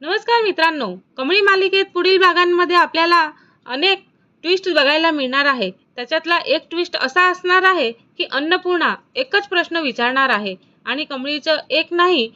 नमस्कार मित्रांनो, कमळी मालिकेत पुढील भागांमध्ये आपल्याला अनेक ट्विस्ट बघायला मिळणार आहे। त्याच्यातला एक ट्विस्ट असा असणार आहे की अन्नपूर्णा एकच प्रश्न विचारणार आहे आणि कमळीचं एक नाही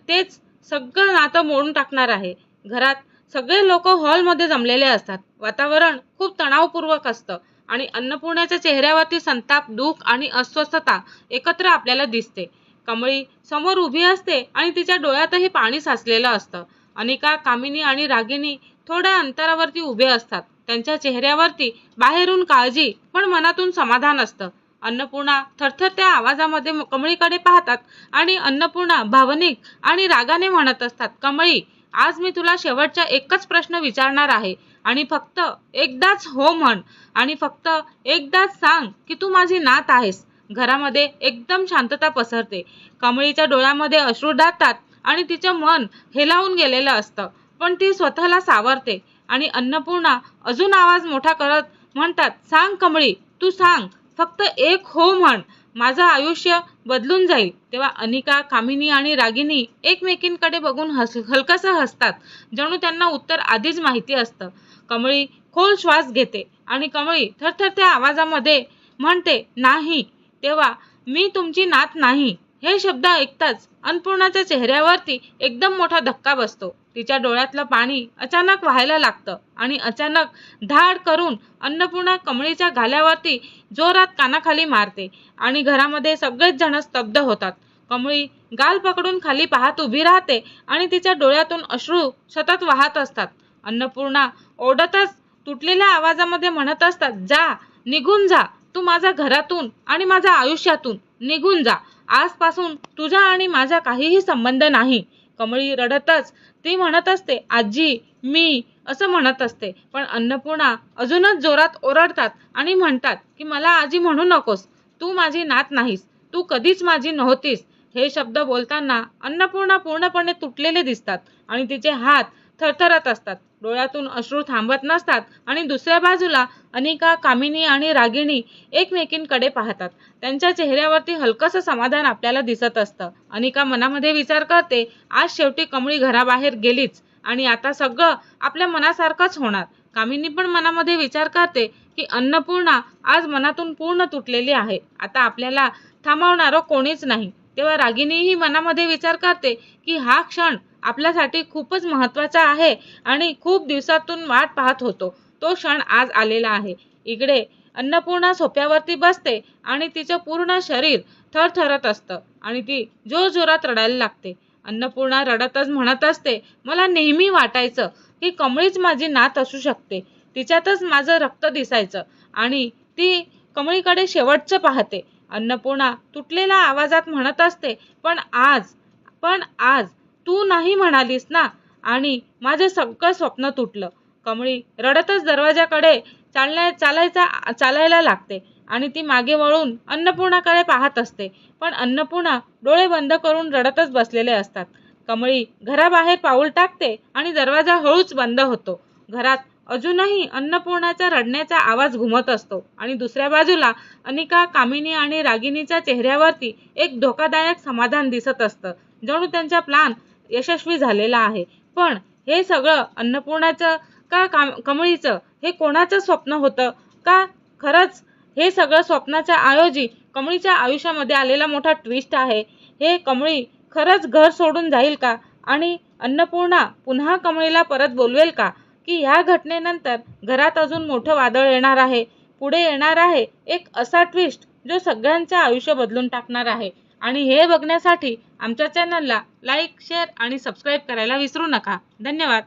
तेच सगळं नातं मोडून टाकणार आहे। घरात सगळे लोक हॉलमध्ये जमलेले असतात। वातावरण खूप तणावपूर्वक असतं आणि अन्नपूर्णाच्या चेहऱ्यावरती संताप, दुःख आणि अस्वस्थता एकत्र आपल्याला दिसते। कमळी समोर उभी असते आणि तिच्या डोळ्यातही पाणी साचलेलं असतं। अनिका, कामिनी आणि रागिनी थोड्या अंतरावरती उभे असतात। त्यांच्या चेहऱ्यावरती बाहेरून काळजी पण मनातून समाधान असतं। अन्नपूर्णा थरथरत्या आवाजामध्ये कमळीकडे पाहतात आणि अन्नपूर्णा भावनिक आणि रागाने म्हणत असतात, कमळी, आज मी तुला शेवटचा एकच प्रश्न विचारणार आहे आणि फक्त एकदाच हो म्हण आणि फक्त एकदाच सांग की तू माझी नात आहेस। घरामध्ये एकदम शांतता पसरते। कमळीच्या डोळ्यामध्ये अश्रू दाटतात आणि तिचं मन हेलावून गेलेलं असतं, पण ती स्वतःला सावरते आणि अन्नपूर्णा अजून आवाज मोठा करत म्हणतात, सांग कमळी, तू सांग, फक्त एक हो म्हण, माझं आयुष्य बदलून जाईल। तेव्हा अनिका, कामिनी आणि रागिनी एकमेकींकडे बघून हलकसं हसतात, जणू त्यांना उत्तर आधीच माहिती असतं। कमळी खोल श्वास घेते आणि कमळी थरथरत्या आवाजामध्ये म्हणते, नाही। तेव्हा मी तुमची नात नाही हे शब्द ऐकताच अन्नपूर्णाच्या चेहऱ्यावरती एकदम मोठा धक्का बसतो। तिच्या डोळ्यातलं पाणी अचानक व्हायला लागतं आणि अचानक धाड करून अन्नपूर्णा कमळीच्या गालावरती जोरात कानाखाली मारते आणि घरामध्ये सगळेच जण स्तब्ध होतात। कमळी गाल पकडून खाली पाहत उभी राहते आणि तिच्या डोळ्यातून अश्रू सतत वाहत असतात। अन्नपूर्णा ओरडतच तुटलेल्या आवाजामध्ये म्हणत असतात, जा, निघून जा, तू माझ्या घरातून आणि माझ्या आयुष्यातून निघून जा। आजपासून तुझा आणि माझा काहीही संबंध नाही। कमळी रडतच ती म्हणत असते, आजी, मी, असं म्हणत असते, पण अन्नपूर्णा अजूनच जोरात ओरडतात आणि म्हणतात की मला आजी म्हणू नकोस, तू माझी नात नाहीस, तू कधीच माझी नव्हतीस। हे शब्द बोलताना अन्नपूर्णा पूर्णपणे तुटलेले दिसतात आणि तिचे हात थरथरत असतात। डोळ्यातून अश्रू थांबत नसतात आणि दुसऱ्या बाजूला अनिका, कामिनी आणि रागिणी एकमेकींकडे पाहतात। त्यांच्या चेहऱ्यावरती हलकसं समाधान आपल्याला दिसत असतं। अनिका मनामध्ये विचार करते, आज शेवटी कमळी घराबाहेर गेलीच आणि आता सगळं आपल्या मनासारखंच होणार। कामिनी पण मनामध्ये विचार करते की अन्नपूर्णा आज मनातून पूर्ण तुटलेली आहे, आता आपल्याला थांबवणारं कोणीच नाही। तेव्हा रागिनीही मनामध्ये विचार करते की हा क्षण आपल्यासाठी खूपच महत्त्वाचा आहे आणि खूप दिवसातून वाट पाहत होतो, तो क्षण आज आलेला आहे। इकडे अन्नपूर्णा सोफ्यावरती बसते आणि तिचं पूर्ण शरीर थरथरत असतं आणि ती जोरजोरात रडायला लागते। अन्नपूर्णा रडतच म्हणत असते, मला नेहमी वाटायचं की कमळीच माझी नात असू शकते, तिच्यातच माझं रक्त दिसायचं आणि ती कमळीकडे शेवटचं पाहते। अन्नपूर्णा तुटलेल्या आवाजात म्हणत असते, पण आज तू नाही म्हणालीस ना आणि माझं सगळं स्वप्न तुटलं। कमळी रडतच दरवाजाकडे चालायला लागते आणि ती मागे वळून अन्नपूर्णाकडे पाहत असते, पण अन्नपूर्णा डोळे बंद करून रडतच बसलेले असतात। कमळी घराबाहेर पाऊल टाकते आणि दरवाजा हळूच बंद होतो। घरात अजूनही अन्नपूर्णाचा रडण्याचा आवाज घुमत असतो आणि दुसऱ्या बाजूला अनिका, कामिनी आणि रागिनीच्या चेहऱ्यावरती एक धोकादायक समाधान दिसत असतं, जणू त्यांचा प्लॅन यशस्वी झालेला आहे। पण हे सगळं अन्नपूर्णाचं का कमळीचं हे कोणाचं स्वप्न होतं का खरंच हे सगळं स्वप्नाच्या ऐवजी कमळीच्या आयुष्यामध्ये आलेला मोठा ट्विस्ट आहे? हे कमळी खरंच घर सोडून जाईल का आणि अन्नपूर्णा पुन्हा कमळीला परत बोलवेल का की ह्या घटनेनंतर घरात अजून मोठं वादळ येणार आहे? पुढे येणार आहे एक असा ट्विस्ट जो सगळ्यांचं आयुष्य बदलून टाकणार आहे। आणि हे बघण्यासाठी आमच्या चॅनलला लाईक, शेअर आणि सबस्क्राईब करायला विसरू नका। धन्यवाद।